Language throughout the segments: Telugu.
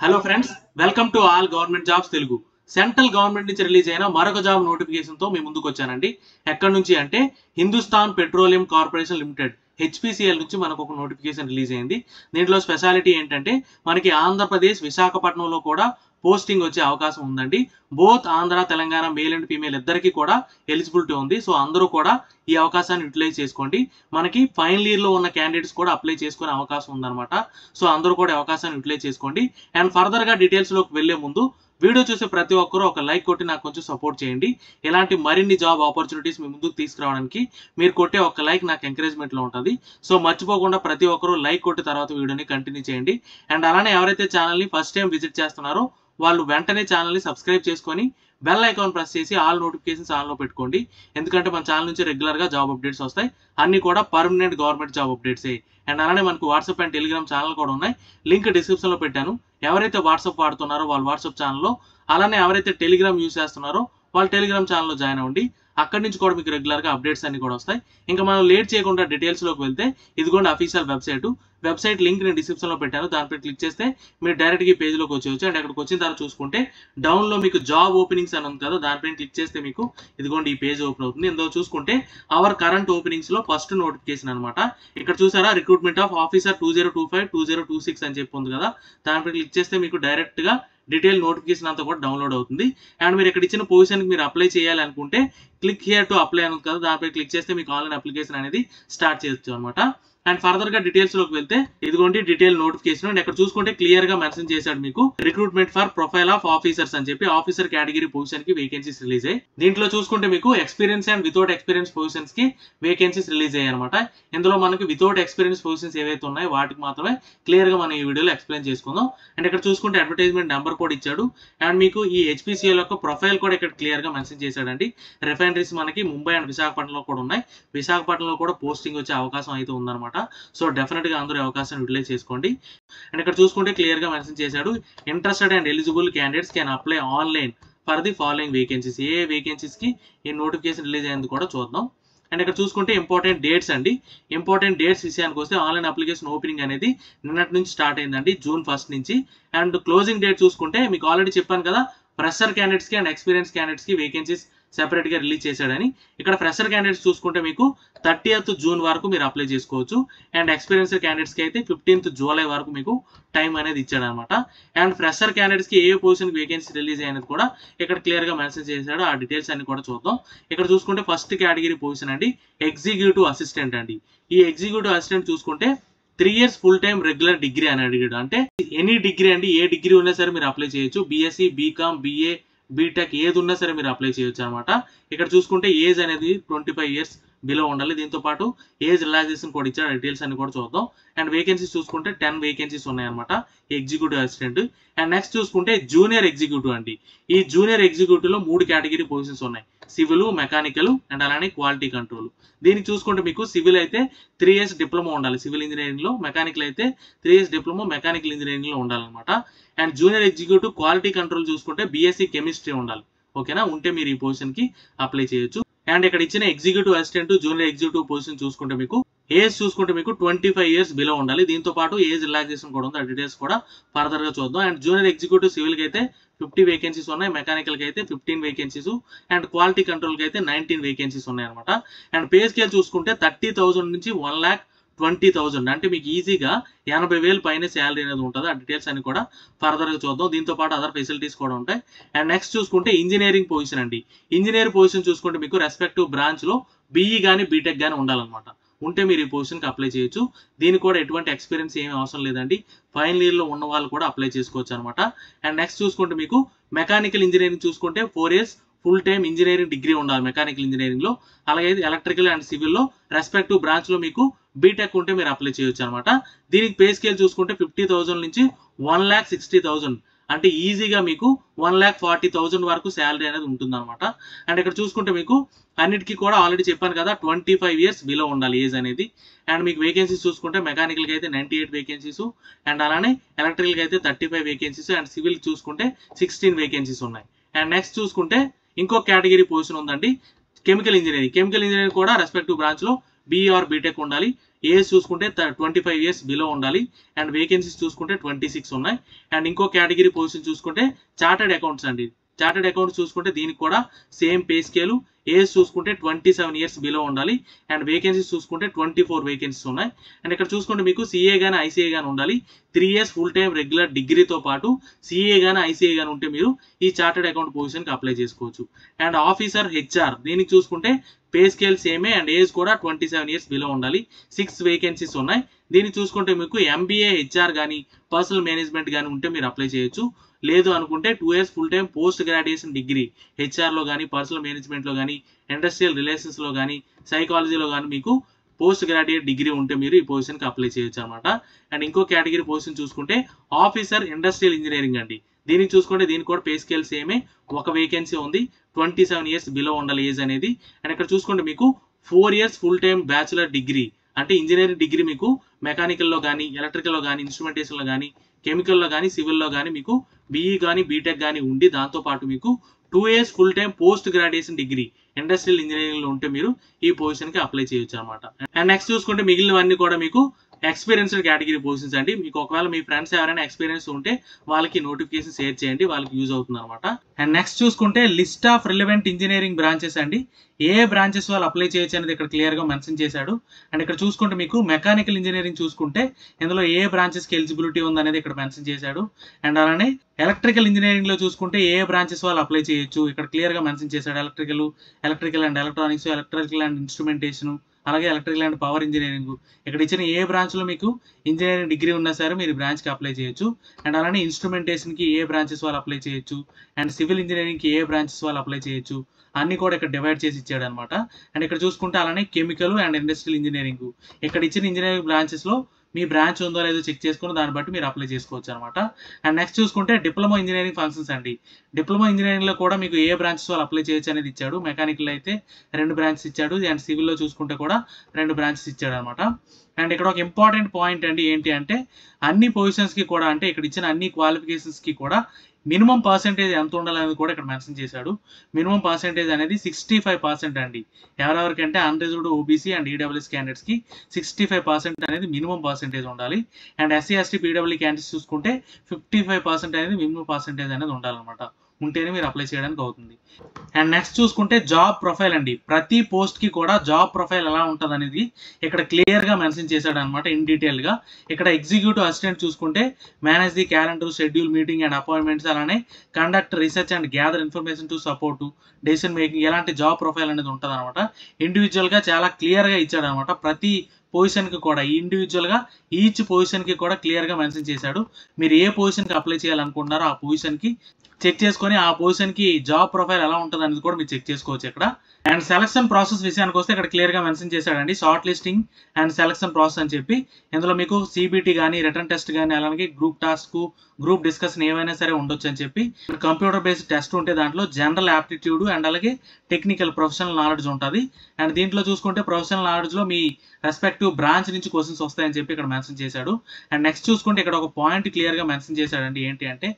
Hello friends, welcome to all government jobs Telugu. Central government నుంచి రిలీజ్ అయిన మరొక జాబ్ నోటిఫికేషన్ తో మీ ముందుకు వచ్చానండి. ఎక్కడి నుంచి అంటే Hindustan petroleum corporation limited HPCL నుంచి మనకు ఒక నోటిఫికేషన్ రిలీజ్ అయింది. దీంట్లో స్పెషాలిటీ ఏంటంటే మనకి ఆంధ్రప్రదేశ్ విశాఖపట్నంలో కూడా పోస్టింగ్ వచ్చే అవకాశం ఉందండి. Both Andhra Telangana male and female ఇద్దరికి కూడా ఎలిజిబిలిటీ ఉంది. సో అందరూ కూడా ఈ అవకాశాన్ని యూటిలైజ్ చేసుకోండి. మనకి ఫైనల్ ఇయర్ లో ఉన్న క్యాండిడేట్స్ కూడా అప్లై చేసుకునే అవకాశం ఉందన్నమాట. సో అందరూ కూడా అవకాశాన్ని యూటిలైజ్ చేసుకోండి. అండ్ ఫర్దర్ గా డీటెయిల్స్ లోకి వెళ్లే ముందు వీడియో చూసే ప్రతి ఒక్కరూ ఒక లైక్ కొట్టి నాకు కొంచెం సపోర్ట్ చేయండి. ఇలాంటి మరిన్ని జాబ్ ఆపర్చునిటీస్ మీ ముందుకు తీసుకురావడానికి మీరు కొట్టే ఒక లైక్ నాకు ఎంకరేజ్మెంట్ లో ఉంటుంది. సో మర్చిపోకుండా ప్రతి ఒక్కరూ లైక్ కొట్టి తర్వాత వీడియోని కంటిన్యూ చేయండి. అండ్ అలానే ఎవరైతే ఛానల్ ని ఫస్ట్ టైం విజిట్ చేస్తున్నారో వాళ్ళు వెంటనే ఛానల్ ని సబ్స్క్రైబ్ చేసుకొని బెల్ ఐకాన్ ప్రెస్ చేసి ఆల్ నోటిఫికేషన్స్ ఆన్ లో పెట్టుకోండి. ఎందుకంటే మన ఛానల్ నుంచి రెగ్యులర్ గా జాబ్ అప్డేట్స్ వస్తాయి. అన్ని కూడా permanent government job updates. And అలానే మనకు వాట్సాప్ అండ్ టెలిగ్రామ్ ఛానల్ కూడా ఉన్నాయి. లింక్ డిస్క్రిప్షన్ లో పెట్టాను. ఎవరైతే వాట్సాప్ వాడుతున్నారో వాళ్ళు వాట్సాప్ ఛానల్లో, అలానే ఎవరైతే టెలిగ్రామ్ యూజ్ చేస్తున్నారో వాళ్ళు టెలిగ్రామ్ ఛానల్లో జాయిన్ అవ్వండి. అక్కడి నుంచి కూడా మీకు రెగ్యులర్ గా అప్డేట్స్ అన్ని కూడా వస్తాయి. ఇంకా మనం లేట్ చేయకుండా డీటెయిల్స్ లోకి వెళ్తే ఇదిగోండి అఫీషియల్ వెబ్సైట్ లింక్ నేను డిస్క్రిప్షన్ లో పెట్టాను. దానిపై క్లిక్ చేస్తే మీరు డైరెక్ట్ గా పేజ్ లోకి వచ్చేయచ్చు. అండ్ అక్కడికి వచ్చిన తర్వాత చూసుకుంటే డౌన్ లో మీకు జాబ్ ఓపెనింగ్స్ అని ఉంది కదా, దానిపైన క్లిక్ చేస్తే మీకు ఇదిగోండి ఈ పేజ్ ఓపెన్ అవుతుంది. ఇందులో చూసుకుంటే అవర్ కరెంట్ ఓపెనింగ్స్ లో ఫస్ట్ నోటిఫికేషన్ అనమాట. ఇక్కడ చూసారా, రిక్రూట్మెంట్ ఆఫ్ ఆఫీసర్ 2025-2026 అని చెప్పి ఉంది కదా, దానిపై క్లిక్ చేస్తే మీకు డైరెక్ట్ గా డీటెయిల్ నోటిఫికేషన్ అంతా కూడా డౌన్లోడ్ అవుతుంది. అండ్ మీరు ఇక్కడ ఇచ్చిన పొజిషన్ కి మీరు అప్లై చేయాలి అనుకుంటే క్లిక్ హియర్ టు అప్లై అని ఉంది కదా, దానిపై క్లిక్ చేస్తే మీకు ఆన్లైన్ అప్లికేషన్ అనేది స్టార్ట్ చేయొచ్చు అనమాట. అండ్ ఫర్దర్ గా డీటెయిల్స్ లోకి వెళ్తే ఇదిగోండి డీటెయిల్ నోటిఫికేషన్. అండ్ ఇక్కడ చూసుకుంటే క్లియర్ గా మెన్షన్ చేశాడు మీకు recruitment for profile of officers అని చెప్పి ఆఫీసర్ కేటగిరీ పొజిషన్ కి వేకెన్సీస్ రిలీజ్ అయ్యాయి. దీంట్లో చూసుకుంటే మీకు experience and without experience positions కి వేకెన్సీస్ రిలీజ్ అయ్యాయి అనమాట. ఇందులో మనకి వితౌట్ ఎక్స్పీరియన్స్ పొజిషన్స్ ఏవైతే ఉన్నాయో వాటికి మాత్రమే క్లియర్ గా మనం ఈ వీడియోలో ఎక్స్ప్లెయిన్ చేసుకుందాం. అండ్ ఇక్కడ చూసుకుంటే అడ్వర్టైజ్మెంట్ నెంబర్ కూడా ఇచ్చాడు. అండ్ మీకు ఈ HPCL యొక్క ప్రొఫైల్ కూడా ఇక్కడ క్లియర్ గా మెన్షన్ చేశాడండి. రిఫైనరీస్ మనకి ముంబై అండ్ విశాఖపట్నంలో కూడా ఉన్నాయి. విశాఖపట్నంలో కూడా పోస్టింగ్ వచ్చే అవకాశం అయితే ఉందన్నమాట. సో డెఫినెట్ గా అందరూ అవకాశం యూటిలైజ్ చేసుకోండి. అండ్ ఇక్కడ చూసుకుంటే క్లియర్ గా మెన్షన్ చేశాడు, interested and eligible candidates can apply online for the following vacancies. A vacancies కి ఈ నోటిఫికేషన్ రిలీజ్ అయ్యేందుకు కూడా చూద్దాం. అండ్ ఇక్కడ చూసుకుంటే ఇంపార్టెంట్ డేట్స్ అండి. ఇంపార్టెంట్ డేట్స్ విషయానికి వస్తే ఆన్లైన్ అప్లికేషన్ ఓపెనింగ్ అనేది నిన్నటి నుంచి స్టార్ట్ అయిందండి, June 1 నుంచి. అండ్ క్లోజింగ్ డేట్ చూసుకుంటే మీకు ఆల్రెడీ చెప్పాను కదా, ఫ్రెషర్ క్యాండిడేట్స్ కి అండ్ ఎక్స్పీరియన్స్ క్యాండిడేట్స్ కి వేకెన్సీస్ సెపరేట్ గా రిలీజ్ చేశాడని. ఇక్కడ ఫ్రెషర్ క్యాండిడేట్స్ చూసుకుంటే మీకు 30th June వరకు మీరు అప్లై చేసుకోవచ్చు. అండ్ ఎక్స్పీరియన్స్ క్యాండిడేట్స్ కి అయితే 15th July వరకు మీకు టైం అనేది ఇచ్చాడు అనమాట. అండ్ ఫ్రెషర్ క్యాండిడేట్స్ కి ఏ పొజిషన్ వేకెన్సీ రిలీజ్ అయినది కూడా ఇక్కడ క్లియర్ గా మెన్షన్ చేశాడు. ఆ డీటెయిల్స్ అన్ని కూడా చూద్దాం. ఇక్కడ చూసుకుంటే ఫస్ట్ కేటగిరీ పొజిషన్ అండి ఎగ్జిక్యూటివ్ అసిస్టెంట్ అండి. ఈ ఎగ్జిక్యూటివ్ అసిస్టెంట్ చూసుకుంటే 3 years full time regular degree అని అడిగాడు. అంటే ఎనీ డిగ్రీ అండి, ఏ డిగ్రీ ఉన్నా సరే మీరు అప్లై చేయొచ్చు. BSc, BCom, BA, బీటెక్ ఏది ఉన్నా సరే మీరు అప్లై చేయొచ్చు అనమాట. ఇక్కడ చూసుకుంటే ఏజ్ అనేది 25 years బిలో ఉండాలి. దీంతో పాటు ఏజ్ రిలాక్సేషన్ కూడా ఇచ్చారు. డీటెయిల్స్ అన్ని కూడా చూద్దాం. అండ్ వేకెన్సీస్ చూసుకుంటే 10 వేకెన్సీస్ ఉన్నాయన్నమాట ఎగ్జిక్యూటివ్ అసిస్టెంట్. అండ్ నెక్స్ట్ చూసుకుంటే జూనియర్ ఎగ్జిక్యూటివ్ అండి. ఈ జూనియర్ ఎగ్జిక్యూటివ్ లో 3 కేటగిరీ పొజిషన్స్ ఉన్నాయి, సివిల్, మెకానికల్ అండ్ అలానే క్వాలిటీ కంట్రోల్. దీనికి చూసుకుంటే మీకు సివిల్ అయితే 3 years డిప్లొమా ఉండాలి సివిల్ ఇంజనీరింగ్ లో, మెకానికల్ అయితే 3 years డిప్లొమా మెకానికల్ ఇంజనీరింగ్ లో ఉండాలన్నమాట. And junior executive quality control చూసుకుంటే BSc కెమిస్ట్రీ ఉండాలి. ఓకేనా, ఉంటే మీరు ఈ పొజిషన్ కి అప్లై చేయొచ్చు. అండ్ ఇక్కడ ఇచ్చిన executive assistant junior executive position చూసుకుంటే మీకు ఏజ్ చూసుకుంటే మీకు 25 years బిలో ఉండాలి. దీంతో పాటు ఏజ్ రిలాక్సేషన్ కూడా ఉంది. ఆ డీటెయిల్స్ కూడా ఫర్దర్ గా చూద్దాం. అండ్ జూనియర్ ఎగ్జిక్యూటివ్ సివిల్ కి అయితే 50 వేకెన్సీస్ ఉన్నాయి, మెకానికల్ కి అయితే 15 వేకెన్సీస్ అండ్ క్వాలిటీ కంట్రోల్ కి అయితే 19 వేకెన్సీస్ ఉన్నాయి అనమాట. అండ్ పే స్కేల్ చూసుకుంటే 30,000 నుంచి 1,20,000 అంటే మీకు ఈజీగా 80,000 పైన శాలరీ అనేది ఉంటుంది. ఆ డీటెయిల్స్ అన్ని కూడా ఫర్దర్ గా చూద్దాం. దీంతో పాటు అదర్ ఫెసిలిటీస్ కూడా ఉంటాయి. అండ్ నెక్స్ట్ చూసుకుంటే ఇంజనీరింగ్ పొజిషన్ అండి. ఇంజనీర్ పొజిషన్ చూసుకుంటే మీకు రెస్పెక్టివ్ బ్రాంచ్ లో BE కానీ బీటెక్ కానీ ఉండాలన్నమాట. ఉంటే మీరు ఈ పొజిషన్ కి అప్లై చేయొచ్చు. దీనికి కూడా ఎటువంటి ఎక్స్పీరియన్స్ ఏమీ అవసరం లేదండి. ఫైనల్ ఇయర్ లో ఉన్న వాళ్ళు కూడా అప్లై చేసుకోవచ్చు అనమాట. అండ్ నెక్స్ట్ చూసుకుంటే మీకు మెకానికల్ ఇంజనీరింగ్ చూసుకుంటే 4 years full time engineering degree ఉండాలి మెకానికల్ ఇంజనీరింగ్ లో. అలాగే ఎలక్ట్రికల్ అండ్ సివిల్ లో రెస్పెక్టివ్ బ్రాంచ్ లో మీకు బీటెక్ ఉంటే మీరు అప్లై చేయొచ్చు అనమాట. దీనికి పే స్కేల్ చూసుకుంటే 50,000 నుంచి 1,60,000 అంటే ఈజీగా మీకు 1,40,000 వరకు శాలరీ అనేది ఉంటుంది అనమాట. అండ్ ఇక్కడ చూసుకుంటే మీకు అన్నిటికీ కూడా ఆల్రెడీ చెప్పాను కదా 25 years బిలో ఉండాలి ఏజ్ అనేది. అండ్ మీకు వేకెన్సీస్ చూసుకుంటే మెకానికల్ కి అయితే 98 వేకెన్సీస్ అండ్ అలానే ఎలక్ట్రికల్ కి అయితే 35 వేకెన్సీస్ అండ్ సివిల్ చూసుకుంటే 16 వేకెన్సీస్ ఉన్నాయి. అండ్ నెక్స్ట్ చూసుకుంటే ఇంకో కేటగిరీ పొజిషన్ ఉందండి కెమికల్ ఇంజనీరింగ్. కెమికల్ ఇంజనీరింగ్ కూడా రెస్పెక్టివ్ బ్రాంచ్ లో BE ఆర్ బీటెక్ ఉండాలి. ఏజ్ చూసుకుంటే 25 years బిలో ఉండాలి. అండ్ వేకెన్సీస్ చూసుకుంటే 26 ఉన్నాయి. అండ్ ఇంకో కేటగిరీ పొజిషన్ చూసుకుంటే చార్టెడ్ అకౌంట్స్ అండి. చార్టెడ్ అకౌంట్స్ చూసుకుంటే దీనికి కూడా సేమ్ పే స్కేలు. ఏజ్ చూసుకుంటే 27 years బిలో ఉండాలి. అండ్ వేకెన్సీస్ చూసుకుంటే 24 వేకెన్సీస్ ఉన్నాయి. అండ్ ఇక్కడ చూసుకుంటే మీకు సిఏ కానీ ఐసీఏ కానీ ఉండాలి. 3 years ఫుల్ టైం రెగ్యులర్ డిగ్రీతో పాటు సిఏ కానీ ఐసీఏ కానీ ఉంటే మీరు ఈ చార్టెడ్ అకౌంట్ పొజిషన్కి అప్లై చేసుకోవచ్చు. అండ్ ఆఫీసర్ హెచ్ఆర్ దీనికి చూసుకుంటే పే స్కేల్ సేమే అండ్ ఏజ్ కూడా 27 years బిలో ఉండాలి. 6 వేకెన్సీస్ ఉన్నాయి. దీన్ని చూసుకుంటే మీకు ఎంబీఏ హెచ్ఆర్ కానీ పర్సనల్ మేనేజ్మెంట్ కానీ ఉంటే మీరు అప్లై చేయొచ్చు. లేదు అనుకుంటే 2 years full time post graduation degree హెచ్ఆర్లో కానీ పర్సనల్ మేనేజ్మెంట్లో కానీ ఇండస్ట్రియల్ రిలేషన్స్లో కానీ సైకాలజీలో కానీ మీకు పోస్ట్ గ్రాడ్యుయేట్ డిగ్రీ ఉంటే మీరు ఈ పొజిషన్కి అప్లై చేయొచ్చు అనమాట. అండ్ ఇంకో కేటగిరీ పొజిషన్ చూసుకుంటే ఆఫీసర్ ఇండస్ట్రియల్ ఇంజనీరింగ్ అండి. దీనికి చూసుకుంటే దీనికి కూడా పే స్కేల్ సేమే. ఒక వేకెన్సీ ఉంది. 27 years బిలో ఉండాలి ఏజ్ అనేది. అండ్ ఇక్కడ చూసుకుంటే మీకు 4 years full time bachelor degree అంటే ఇంజనీరింగ్ డిగ్రీ మీకు మెకానికల్లో కానీ ఎలక్ట్రికల్లో కానీ ఇన్స్ట్రుమెంటేషన్లో కానీ కెమికల్లో కానీ సివిల్లో కానీ మీకు బీఈ కానీ బీటెక్ కానీ ఉండి దాంతోపాటు మీకు 2 years full time post graduation degree industrial ఇంజనీరింగ్లో ఉంటే మీరు ఈ పొజిషన్కి అప్లై చేయొచ్చు అనమాట. అండ్ నెక్స్ట్ చూసుకుంటే మిగిలినవన్నీ కూడా మీకు ఎక్స్పీరియన్స్డ్ కేటగిరీ పొజిషన్స్ అండి. మీకు ఒకవేళ మీ ఫ్రెండ్స్ ఎవరైనా ఎక్స్పీరియన్స్ ఉంటే వాళ్ళకి నోటిఫికేషన్ షేర్ చేయండి, వాళ్ళకి యూజ్ అవుతుంది అనమాట. అండ్ నెక్స్ట్ చూసుకుంటే list of relevant engineering branches అండి. ఏ బ్రాంచెస్ వాళ్ళు అప్లై చేయొచ్చు అనేది ఇక్కడ క్లియర్గా మెన్షన్ చేశాడు. అండ్ ఇక్కడ చూసుకుంటే మీకు మెకానికల్ ఇంజనీరింగ్ చూసుకుంటే ఇందులో ఏ బ్రాంచెస్కి ఎలిజిబిలిటీ ఉంది అనేది ఇక్కడ మెన్షన్ చేశాడు. అండ్ అలానే ఎలక్ట్రికల్ ఇంజనీరింగ్ లో చూసుకుంటే ఏ బ్రాంచెస్ వాళ్ళు అప్లై చేయొచ్చు ఇక్కడ క్లియర్గా మెన్షన్ చేశాడు. Electrical and electronics, electrical and instrumentation, అలాగే ఎలక్ట్రికల్ అండ్ పవర్ ఇంజనీరింగ్. ఇక్కడ ఇచ్చిన ఏ బ్రాంచ్లో మీకు ఇంజనీరింగ్ డిగ్రీ ఉన్నా సరే మీరు బ్రాంచ్కి అప్లై చేయొచ్చు. అండ్ అలానే ఇన్స్ట్రుమెంటేషన్కి ఏ బ్రాంచెస్ వాళ్ళు అప్లై చేయొచ్చు. అండ్ సివిల్ ఇంజనీరింగ్కి ఏ బ్రాంచెస్ వాళ్ళు అప్లై చేయొచ్చు అన్ని కూడా ఇక్కడ డివైడ్ చేసి ఇచ్చాడు అనమాట. అండ్ ఇక్కడ చూసుకుంటే అలానే కెమికల్ అండ్ ఇండస్ట్రియల్ ఇంజనీరింగ్ ఇక్కడ ఇచ్చిన ఇంజనీరింగ్ బ్రాంచెస్లో మీ బ్రాంచ్ ఉందో లేదో చెక్ చేసుకుని దాన్ని బట్టి మీరు అప్లై చేసుకోవచ్చు అనమాట. అండ్ నెక్స్ట్ చూసుకుంటే డిప్లొమా ఇంజనీరింగ్ ఫంక్షన్స్ అండి. డిప్లొమా ఇంజనీరింగ్లో కూడా మీకు ఏ బ్రాంచెస్ వాళ్ళు అప్లై చేయొచ్చు అనేది ఇచ్చాడు. మెకానికల్ అయితే 2 బ్రాంచెస్ ఇచ్చాడు. అండ్ సివిల్లో చూసుకుంటే కూడా 2 బ్రాంచెస్ ఇచ్చాడు అనమాట. అండ్ ఇక్కడ ఒక ఇంపార్టెంట్ పాయింట్ అండి ఏంటి అంటే అన్ని పొజిషన్స్కి కూడా అంటే ఇక్కడ ఇచ్చిన అన్ని క్వాలిఫికేషన్స్కి కూడా మినిమం పర్సెంటేజ్ ఎంత ఉండాలనేది కూడా ఇక్కడ మెన్షన్ చేశాడు. మినిమం పర్సెంటేజ్ అనేది 65% అండి. ఎవరెవరికంటే అన్రిజర్వ్డ్ ఓబీసీ అండ్ ఈడబ్ల్యూఎస్ క్యాండిడేట్స్కి 65% అనేది మినిమం పర్సెంటేజ్ ఉండాలి. And SC ST PW candidates చూసుకుంటే 55% అనేది మినిమం పర్సెంటేజ్ అనేది ఉండాలన్నమాట. ఉంటేనే మీరు అప్లై చేయడానికి అవుతుంది. అండ్ నెక్స్ట్ చూసుకుంటే జాబ్ ప్రొఫైల్ అండి. ప్రతి పోస్ట్కి కూడా జాబ్ ప్రొఫైల్ ఎలా ఉంటుంది అనేది ఇక్కడ క్లియర్గా మెన్షన్ చేశాడు అనమాట ఇన్ డీటెయిల్గా. ఇక్కడ ఎగ్జిక్యూటివ్ అసిస్టెంట్ చూసుకుంటే manage the calendar, schedule, meeting and appointments, అలానే conduct research and gather information to support decision making ఎలాంటి జాబ్ ప్రొఫైల్ అనేది ఉంటుంది అనమాట. ఇండివిజువల్గా చాలా క్లియర్గా ఇచ్చాడు అనమాట. ప్రతి పొజిషన్కి కూడా ఇండివిజువల్గా ఈచ్ పొజిషన్కి కూడా క్లియర్గా మెన్షన్ చేశాడు. మీరు ఏ పొజిషన్కి అప్లై చేయాలనుకుంటున్నారో ఆ పొజిషన్కి చెక్ చేసుకొని ఆ పొజిషన్కి జాబ్ ప్రొఫైల్ ఎలా ఉంటుంది అనేది కూడా మీరు చెక్ చేసుకోవచ్చు ఇక్కడ. అండ్ సెలక్షన్ ప్రాసెస్ విషయానికి వస్తే ఇక్కడ క్లియర్గా మెన్షన్ చేశాడండి short listing and selection process అని చెప్పి. ఇందులో మీకు సిబిటి కానీ రిటర్న్ టెస్ట్ కానీ అలాగే గ్రూప్ టాస్క్, గ్రూప్ డిస్కషన్ ఏవైనా సరే ఉండొచ్చు అని చెప్పి. కంప్యూటర్ బేస్డ్ టెస్ట్ ఉంటే దాంట్లో జనరల్ యాప్టిట్యూడ్ అండ్ అలాగే టెక్నికల్ ప్రొఫెషనల్ నాలెడ్జ్ ఉంటుంది. అండ్ దీంట్లో చూసుకుంటే ప్రొఫెషనల్ నాలెడ్జ్లో మీ రెస్పెక్టివ్ బ్రాంచ్ నుంచి క్వశ్చన్స్ వస్తాయని చెప్పి ఇక్కడ మెన్షన్ చేశాడు. అండ్ నెక్స్ట్ చూసుకుంటే ఇక్కడ ఒక పాయింట్ క్లియర్గా మెన్షన్ చేశాడండి ఏంటి అంటే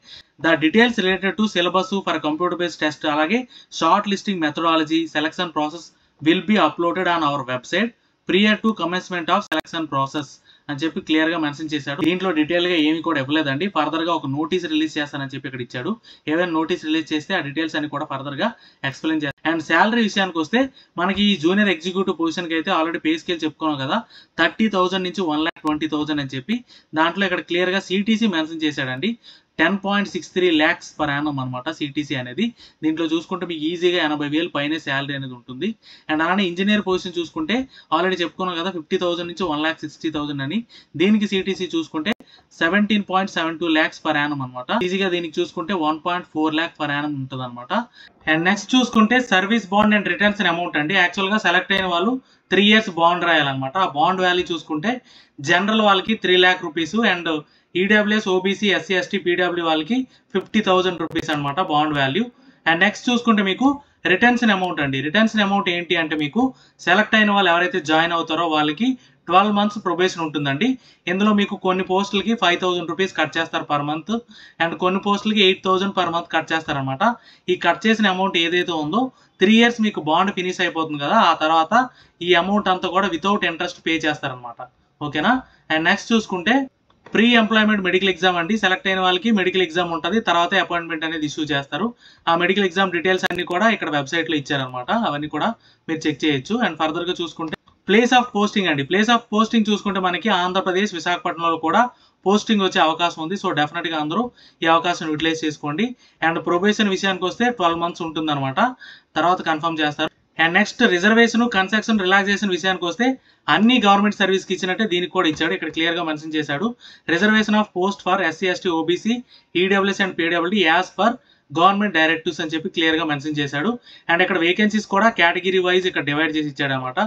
the details related to syllabus for computer based test అలాగే shortlisting methodology selection process will be uploaded on our website prior to commencement of selection process అని చెప్పి క్లియర్గా మెన్షన్ చేశాడు. దీంట్లో డీటెయిల్గా ఏమి కూడా ఇవ్వలేదండి. ఫర్దర్గా ఒక నోటీస్ రిలీజ్ చేస్తానని చెప్పి ఇక్కడ ఇచ్చాడు. ఏదైనా నోటీస్ రిలీజ్ చేస్తే ఆ డీటెయిల్స్ అని కూడా ఫర్దర్గా ఎక్స్ప్లెయిన్ చేస్తాను. అండ్ శాలరీ విషయానికి వస్తే మనకి ఈ జూనియర్ ఎగ్జిక్యూటివ్ పొజిషన్కి అయితే ఆల్రెడీ పే స్కేల్ చెప్పుకున్నాం కదా 30,000 నుంచి 1,20,000 అని చెప్పి. దాంట్లో ఇక్కడ క్లియర్గా సిటీసీ మెన్షన్ చేశాడండి. 10.63 lakhs per annum అనమాట సిటీసీ అనేది. దీంట్లో చూసుకుంటే మీకు ఈజీగా 80,000 పైనే శాలరీ అనేది ఉంటుంది. అండ్ అలానే ఇంజనీర్ పొజిషన్ చూసుకుంటే ఆల్రెడీ చెప్పుకున్నాం కదా 50,000 నుంచి 1,60,000 అని. దీనికి సిటీసీ చూసుకుంటే 17.72 lakhs per annum అనమాట. ఈజీగా దీనికి చూసుకుంటే 1.4 lakh per annum ఉంటుంది అనమాట. అండ్ నెక్స్ట్ చూసుకుంటే service bond and returns amount అండి. యాక్చువల్గా సెలెక్ట్ అయిన వాళ్ళు 3 years బాండ్ రాయాలన్నమాట. ఆ బాండ్ వాల్యూ చూసుకుంటే జనరల్ వాళ్ళకి 3 lakh rupees and EWS OBC SC ST PW వాళ్ళకి 50,000 rupees అనమాట బాండ్ వాల్యూ. అండ్ నెక్స్ట్ చూసుకుంటే మీకు రిటర్న్స్ అమౌంట్ అండి. రిటర్న్స్ అమౌంట్ ఏంటి అంటే మీకు సెలెక్ట్ అయిన వాళ్ళు ఎవరైతే జాయిన్ అవుతారో వాళ్ళకి 12 months ప్రొబేషన్ ఉంటుందండి. ఇందులో మీకు కొన్ని పోస్టులకి 5000 రూపీస్ కట్ చేస్తారు పర్ మంత్ అండ్ కొన్ని పోస్టులకి 8000 పర్ మంత్ కట్ చేస్తారనమాట. ఈ కట్ చేసిన అమౌంట్ ఏదైతే ఉందో 3 years మీకు బాండ్ ఫినిష్ అయిపోతుంది కదా, ఆ తర్వాత ఈ అమౌంట్ అంతా కూడా వితౌట్ ఇంట్రెస్ట్ పే చేస్తారనమాట. ఓకేనా. అండ్ నెక్స్ట్ చూసుకుంటే ప్రీ ఎంప్లాయ్మెంట్ మెడికల్ ఎగ్జామ్ అండి. సెలెక్ట్ అయిన వాళ్ళకి మెడికల్ ఎగ్జామ్ ఉంటుంది, తర్వాత అపాయింట్మెంట్ అనేది ఇష్యూ చేస్తారు. ఆ మెడికల్ ఎగ్జామ్ డీటెయిల్స్ అన్ని కూడా ఇక్కడ వెబ్సైట్లో ఇచ్చారనమాట, అవన్నీ కూడా మీరు చెక్ చేయొచ్చు. అండ్ ఫర్దర్గా చూసుకుంటే ప్లేస్ ఆఫ్ పోస్టింగ్ అండి. ప్లేస్ ఆఫ్ పోస్టింగ్ చూసుకుంటే మనకి ఆంధ్రప్రదేశ్ విశాఖపట్నంలో కూడా పోస్టింగ్ వచ్చే అవకాశం ఉంది. సో డెఫినెట్గా అందరూ ఈ అవకాశం యూటిలైజ్ చేసుకోండి. అండ్ ప్రొబేషన్ విషయానికి వస్తే 12 months ఉంటుందన్నమాట, తర్వాత కన్ఫర్మ్ చేస్తారు. And next reservation concession relaxation విషయానికి వస్తే అన్ని గవర్నమెంట్ సర్వీస్కి ఇచ్చినట్టే దీనికి కూడా ఇచ్చాడు. ఇక్కడ క్లియర్గా మెన్షన్ చేశాడు. Reservation of post for SC ST OBC EWS and PWD as per government directives అని చెప్పి క్లియర్గా మెన్షన్ చేశాడు. అండ్ ఇక్కడ వేకెన్సీస్ కూడా కేటగిరీ వైజ్ ఇక్కడ డివైడ్ చేసి ఇచ్చాడు అనమాట.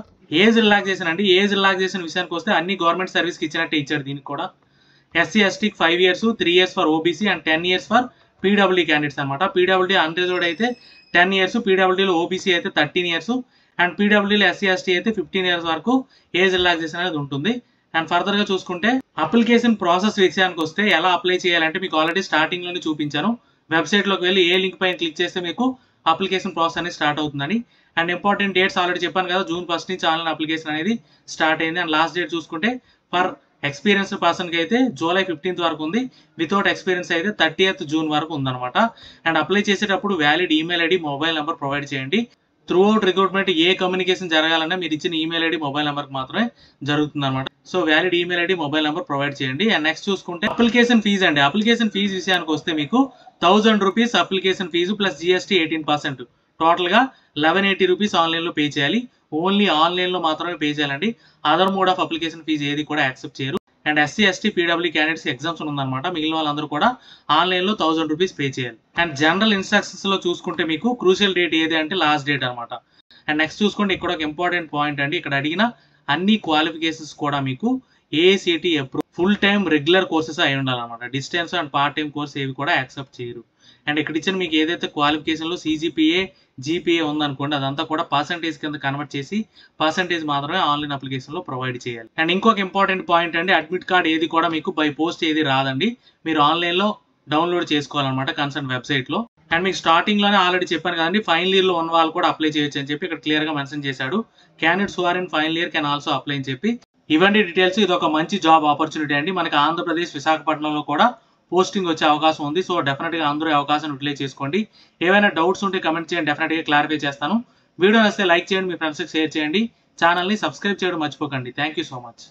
ఏజ్ రిలాక్సేషన్ అండి. ఏజ్ రిలాక్సేషన్ విషయానికి వస్తే అన్ని గవర్నమెంట్ సర్వీస్కి ఇచ్చినట్టే ఇచ్చాడు దీనికి కూడా. ఎస్సీ ఎస్టీకి 5 years, 3 years for OBC and 10 years for PWD candidates అనమాట. పీడబ్ల్యూడీ అన్రిజర్వ్డ్ అయితే 10 years, పీడబ్ల్యూడీలో ఓబీసీ అయితే 13 years అండ్ పీడబ్ల్యూడీలో ఎస్సీ ఎస్టీ అయితే 15 years వరకు ఏజ్ రిలాక్సేషన్ అనేది ఉంటుంది. అండ్ ఫర్దర్గా చూసుకుంటే అప్లికేషన్ ప్రాసెస్ విషయానికి వస్తే ఎలా అప్లై చేయాలంటే మీకు ఆల్రెడీ స్టార్టింగ్లోనే చూపించాను. వెబ్సైట్లోకి వెళ్ళి ఏ లింక్ పైన క్లిక్ చేస్తే మీకు అప్లికేషన్ ప్రాసెస్ అనేది స్టార్ట్ అవుతుందని. అండ్ ఇంపార్టెంట్ డేట్స్ ఆల్రెడీ చెప్పాను కదా, June 1st నుంచి ఆన్లైన్ అప్లికేషన్ అనేది స్టార్ట్ అయింది. అండ్ లాస్ట్ డేట్ చూసుకుంటే ఫర్ ఎక్స్పీరియన్స్డ్ పర్సన్కి అయితే July 15th వరకు ఉంది, వితౌట్ ఎక్స్పీరియన్స్ అయితే 30th June వరకు ఉందన్నమాట. అండ్ అప్లై చేసేటప్పుడు valid email ID, mobile number provide చేయండి. త్రూ అవుట్ రిక్రూట్మెంట్ ఏ కమ్యూనికేషన్ జరగాలన్నా మీరు ఇచ్చిన ఈమెయిల్ ఐడి, మొబైల్ నెంబర్కి మాత్రమే జరుగుతుంది అనమాట. So valid email ID, mobile number provide చేయండి. అండ్ నెక్స్ట్ చూసుకుంటే అప్లికేషన్ ఫీజు అండి. అప్లికేషన్ ఫీజు విషయానికి వస్తే మీకు 1000 rupees application fee plus GST 18%, టోటల్గా 1180 రూపీస్ ఆన్లైన్లో పే చేయాలి. ఓన్లీ ఆన్లైన్లో మాత్రమే పే చేయాలండి. Other mode of application fee ఏది కూడా యాక్సెప్ట్ చేయరు. And SC ST PW candidates exams ఉందన్నమాట, మిగిలిన వాళ్ళందరూ కూడా ఆన్లైన్లో 1000 రూపీస్ పే చేయాలి. అండ్ జనరల్ ఇన్స్ట్రక్షన్స్లో చూసుకుంటే మీకు క్రూషియల్ డేట్ ఏది అంటే లాస్ట్ డేట్ అనమాట. అండ్ నెక్స్ట్ చూసుకోండి, ఇక్కడ ఒక ఇంపార్టెంట్ పాయింట్ అండి. ఇక్కడ అడిగిన అన్ని క్వాలిఫికేషన్స్ కూడా మీకు AICTE approve full time regular courses అయి ఉండాలన్నమాట. Distance and part time course ఏవి కూడా యాక్సెప్ట్ చేయరు. అండ్ ఇక్కడ ఇచ్చిన మీకు ఏదైతే క్వాలిఫికేషన్లో CGPA, GPA ఉందనుకోండి, అదంతా కూడా పర్సంటేజ్ కింద కన్వర్ట్ చేసి పర్సంటేజ్ మాత్రమే ఆన్లైన్ అప్లికేషన్లో ప్రొవైడ్ చేయాలి. అండ్ ఇంకొక ఇంపార్టెంట్ పాయింట్ అండి, అడ్మిట్ కార్డ్ ఏది కూడా మీకు బై పోస్ట్ ఏది రాదండి, మీరు ఆన్లైన్లో డౌన్లోడ్ చేసుకోవాలన్నమాట కన్సర్న్ వెబ్సైట్లో. అండ్ మీకు స్టార్టింగ్లోనే ఆల్రెడీ చెప్పాను కదండి, ఫైనల్ ఇయర్లో ఉన్న వాళ్ళు కూడా అప్లై చేయొచ్చు అని చెప్పి ఇక్కడ క్లియర్గా మెన్షన్ చేశాడు. Candidates who are in final year can also apply అని చెప్పి. ఇవన్నీ డీటెయిల్స్. ఇది ఒక మంచి జాబ్ ఆపర్చునిటీ అండి. మనకి ఆంధ్రప్రదేశ్ విశాఖపట్నంలో కూడా పోస్టింగ్ వచ్చే అవకాశం ఉంది. సో డెఫినెట్గా అందరూ అవకాశం యూటిలైజ్ చేసుకోండి. ఏవైనా డౌట్స్ ఉంటే కమెంట్ చేయండి, డెఫినెట్గా క్లారిఫై చేస్తాను. వీడియో నచ్చితే లైక్ చేయండి, మీ ఫ్రెండ్స్కి షేర్ చేయండి, ఛానల్ని సబ్స్క్రైబ్ చేయడం మర్చిపోకండి. Thank you so much.